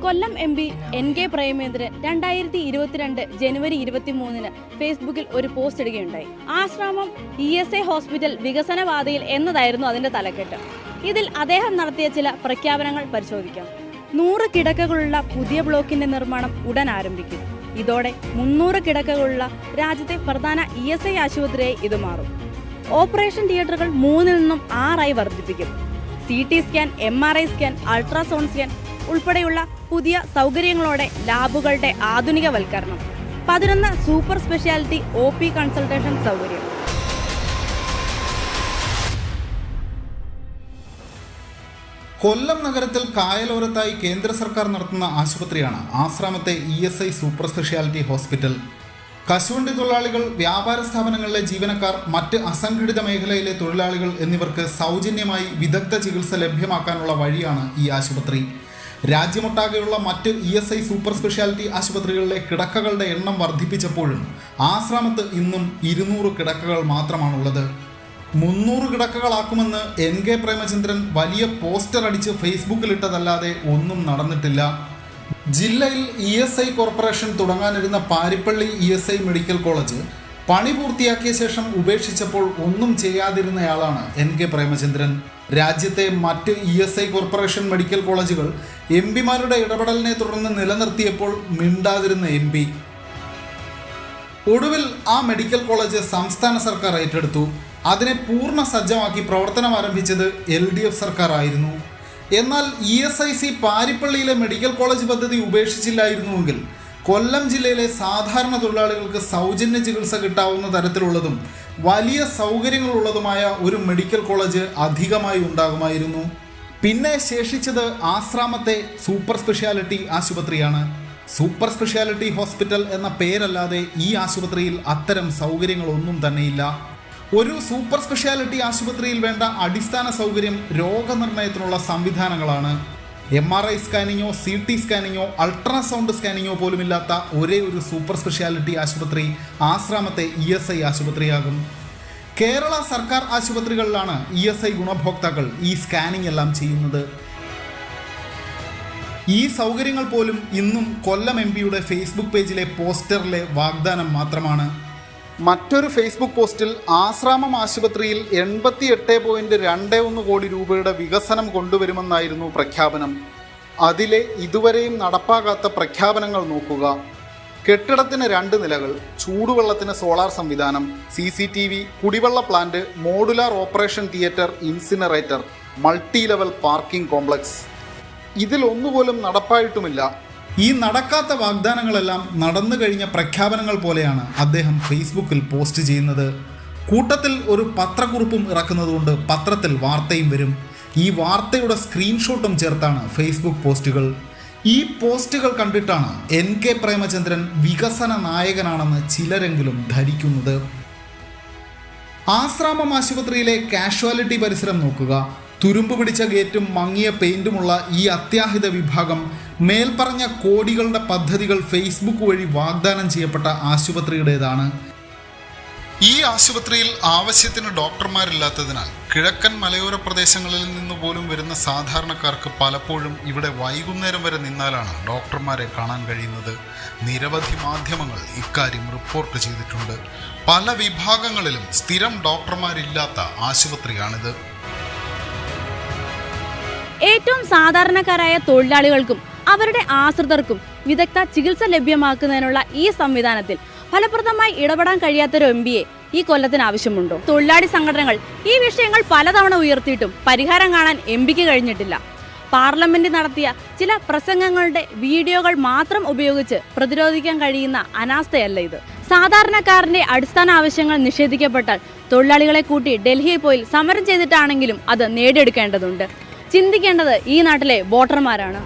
കൊല്ലം MP NK Premendran 2022 ജനുവരി 23 ഫേസ്ബുക്കിൽ ഒരു post ഇടുകയുണ്ടായി. ആശ്രമം ESI ഹോസ്പിറ്റൽ വികസനപാതയിൽ എന്നതായിരുന്നു അതിന്റെ തലക്കെട്ട്. ഇതിൽ അദ്ദേഹം നടത്തിയ ചില പ്രഖ്യാപനങ്ങൾ പരിശോധിക്കാം. 100 കിടക്കകളുള്ള പുതിയ ബ്ലോക്കിന്റെ നിർമ്മാണം ഉടൻ ആരംഭിക്കും. ഇതോടെ 300 കിടക്കകളുള്ള രാജ്യത്തെ പ്രധാന ESI ആശുപത്രിയായി ഇത് മാറും. ഓപ്പറേഷൻ തിയേറ്ററുകൾ 3 നിന്നും 6 വർദ്ധിപ്പിക്കും. CT scan, MRI scan, ultrasound scan ഉൾപ്പെടെയുള്ള പുതിയ സൗകര്യങ്ങളോടെ ലാബുകളുടെ ആധുനികവൽക്കരണം. 11 സൂപ്പർ സ്പെഷ്യാലിറ്റി OP കൺസൾട്ടേഷൻ സൗകര്യം. കൊല്ലം നഗരത്തിൽ കായലോരത്തായി കേന്ദ്ര സർക്കാർ നടത്തുന്ന ആശുപത്രിയാണ് ആശ്രാമത്തെ ESI സൂപ്പർ സ്പെഷ്യാലിറ്റി ഹോസ്പിറ്റൽ. കശുവണ്ടി തൊഴിലാളികൾ, വ്യാപാര സ്ഥാപനങ്ങളിലെ ജീവനക്കാർ, മറ്റ് അസംഘടിത മേഖലയിലെ തൊഴിലാളികൾ എന്നിവർക്ക് സൗജന്യമായി വിദഗ്ധ ചികിത്സ ലഭ്യമാക്കാനുള്ള വഴിയാണ് ഈ ആശുപത്രി. രാജ്യമൊട്ടാകെയുള്ള മറ്റ് ESI സൂപ്പർ സ്പെഷ്യാലിറ്റി ആശുപത്രികളിലെ കിടക്കകളുടെ എണ്ണം വർദ്ധിപ്പിച്ചപ്പോഴും ആശ്രാമത്ത് ഇന്നും 200 കിടക്കകൾ മാത്രമാണുള്ളത്. 300 കിടക്കകളാക്കുമെന്ന് NK പ്രേമചന്ദ്രൻ വലിയ പോസ്റ്റർ അടിച്ച് ഫേസ്ബുക്കിലിട്ടതല്ലാതെ ഒന്നും നടന്നിട്ടില്ല. ജില്ലയിൽ ESI കോർപ്പറേഷൻ തുടങ്ങാനിരുന്ന പാരിപ്പള്ളി ESI മെഡിക്കൽ കോളേജ് പണി പൂർത്തിയാക്കിയ ശേഷം ഉപേക്ഷിച്ചപ്പോൾ ഒന്നും ചെയ്യാതിരുന്നയാളാണ് NK പ്രേമചന്ദ്രൻ. രാജ്യത്തെ മറ്റ് ESI കോർപ്പറേഷൻ മെഡിക്കൽ കോളേജുകൾ MPമാരുടെ ഇടപെടലിനെ തുടർന്ന് നിലനിർത്തിയപ്പോൾ മിണ്ടാതിരുന്ന MP. ഒടുവിൽ ആ മെഡിക്കൽ കോളേജ് സംസ്ഥാന സർക്കാർ ഏറ്റെടുത്തു. അതിനെ പൂർണ്ണ സജ്ജമാക്കി പ്രവർത്തനം ആരംഭിച്ചത് LDF സർക്കാർ ആയിരുന്നു. എന്നാൽ ESIC പാരിപ്പള്ളിയിലെ മെഡിക്കൽ കോളേജ് പദ്ധതി ഉപേക്ഷിച്ചില്ലായിരുന്നുവെങ്കിൽ കൊല്ലം ജില്ലയിലെ സാധാരണ തൊഴിലാളികൾക്ക് സൗജന്യ ചികിത്സ കിട്ടാവുന്ന തരത്തിലുള്ളതും വലിയ സൗകര്യങ്ങളുള്ളതുമായ ഒരു മെഡിക്കൽ കോളേജ് അധികമായി ഉണ്ടാകുമായിരുന്നു. പിന്നെ ശേഷിച്ചത് ആശ്രാമത്തെ സൂപ്പർ സ്പെഷ്യാലിറ്റി ആശുപത്രിയാണ്. സൂപ്പർ സ്പെഷ്യാലിറ്റി ഹോസ്പിറ്റൽ എന്ന പേരല്ലാതെ ഈ ആശുപത്രിയിൽ അത്തരം സൗകര്യങ്ങളൊന്നും തന്നെയില്ല. ഒരു സൂപ്പർ സ്പെഷ്യാലിറ്റി ആശുപത്രിയിൽ വേണ്ട അടിസ്ഥാന സൗകര്യം രോഗനിർണയത്തിനുള്ള സംവിധാനങ്ങളാണ്. MRI സ്കാനിങ്ങോ CT സ്കാനിങ്ങോ അൾട്രാസൗണ്ട് സ്കാനിങ്ങോ പോലുമില്ലാത്ത ഒരേ ഒരു സൂപ്പർ സ്പെഷ്യാലിറ്റി ആശുപത്രി ആശ്രാമത്തെ ESI ആശുപത്രിയാകും. കേരള സർക്കാർ ആശുപത്രികളിലാണ് ESI ഗുണഭോക്താക്കൾ ഈ സ്കാനിങ് എല്ലാം ചെയ്യുന്നത്. ഈ സൗകര്യങ്ങൾ പോലും ഇന്നും കൊല്ലം MPയുടെ ഫേസ്ബുക്ക് പേജിലെ പോസ്റ്ററിലെ വാഗ്ദാനം മാത്രമാണ്. മറ്റൊരു ഫേസ്ബുക്ക് പോസ്റ്റിൽ ആശ്രാമം ആശുപത്രിയിൽ 88.21 കോടി രൂപയുടെ വികസനം കൊണ്ടുവരുമെന്നായിരുന്നു പ്രഖ്യാപനം. അതിലെ ഇതുവരെയും നടപ്പാകാത്ത പ്രഖ്യാപനങ്ങൾ നോക്കുക. കെട്ടിടത്തിന് 2 നിലകൾ, ചൂടുവെള്ളത്തിന് സോളാർ സംവിധാനം, CCTV, കുടിവെള്ള plant, modular operation theatre, incinerator, multi level parking complex. ഇതിൽ ഒന്നുപോലും നടപ്പായിട്ടുമില്ല. ഈ നടക്കാത്ത വാഗ്ദാനങ്ങളെല്ലാം നടന്നു കഴിഞ്ഞ പ്രഖ്യാപനങ്ങൾ പോലെയാണ് അദ്ദേഹം ഫേസ്ബുക്കിൽ പോസ്റ്റ് ചെയ്യുന്നത്. കൂട്ടത്തിൽ ഒരു പത്രക്കുറിപ്പും ഇറക്കുന്നതുകൊണ്ട് പത്രത്തിൽ വാർത്തയും വരും. ഈ വാർത്തയുടെ സ്ക്രീൻഷോട്ടും ചേർത്താണ് ഫേസ്ബുക്ക് പോസ്റ്റുകൾ. ഈ പോസ്റ്റുകൾ കണ്ടിട്ടാണ് NK പ്രേമചന്ദ്രൻ വികസന നായകനാണെന്ന് ചിലരെങ്കിലും ധരിക്കുന്നത്. ആശ്രാമം ആശുപത്രിയിലെ കാഷ്വാലിറ്റി പരിസരം നോക്കുക. തുരുമ്പ് പിടിച്ച ഗേറ്റും മങ്ങിയ പെയിന്റുമുള്ള ഈ അത്യാഹിത വിഭാഗം മേൽപ്പറഞ്ഞ കോടികളുടെ പദ്ധതികൾ ഫേസ്ബുക്ക് വഴി വാഗ്ദാനം ചെയ്യപ്പെട്ട ആശുപത്രിയുടേതാണ്. ഈ ആശുപത്രിയിൽ ആവശ്യത്തിന് ഡോക്ടർമാരില്ലാത്തതിനാൽ കിഴക്കൻ മലയോര പ്രദേശങ്ങളിൽ നിന്ന് പോലും വരുന്ന സാധാരണക്കാർക്ക് പലപ്പോഴും ഇവിടെ വൈകുന്നേരം വരെ നിന്നാലാണ് ഡോക്ടർമാരെ കാണാൻ കഴിയുന്നത്. നിരവധി മാധ്യമങ്ങൾ ഇക്കാര്യം റിപ്പോർട്ട് ചെയ്തിട്ടുണ്ട്. പല വിഭാഗങ്ങളിലും സ്ഥിരം ഡോക്ടർമാരില്ലാത്ത ആശുപത്രിയാണിത്. ഏറ്റവും സാധാരണക്കാരായ തൊഴിലാളികൾക്കും അവരുടെ ആശ്രിതർക്കും വിദഗ്ധ ചികിത്സ ലഭ്യമാക്കുന്നതിനുള്ള ഈ സംവിധാനത്തിൽ ഫലപ്രദമായി ഇടപെടാൻ കഴിയാത്തൊരു MPയെ ഈ കൊല്ലത്തിന് ആവശ്യമുണ്ടോ? തൊഴിലാളി സംഘടനകൾ ഈ വിഷയങ്ങൾ പലതവണ ഉയർത്തിയിട്ടും പരിഹാരം കാണാൻ MPക്ക് കഴിഞ്ഞിട്ടില്ല. പാർലമെന്റിൽ നടത്തിയ ചില പ്രസംഗങ്ങളുടെ വീഡിയോകൾ മാത്രം ഉപയോഗിച്ച് പ്രതിരോധിക്കാൻ കഴിയുന്ന അനാസ്ഥയല്ല ഇത്. സാധാരണക്കാരന്റെ അടിസ്ഥാന ആവശ്യങ്ങൾ നിഷേധിക്കപ്പെട്ടാൽ തൊഴിലാളികളെ കൂട്ടി ഡൽഹിയിൽ പോയി സമരം ചെയ്തിട്ടാണെങ്കിലും അത് നേടിയെടുക്കേണ്ടതുണ്ട്. ചിന്തിക്കേണ്ടത് ഈ നാട്ടിലെ വോട്ടർമാരാണ്.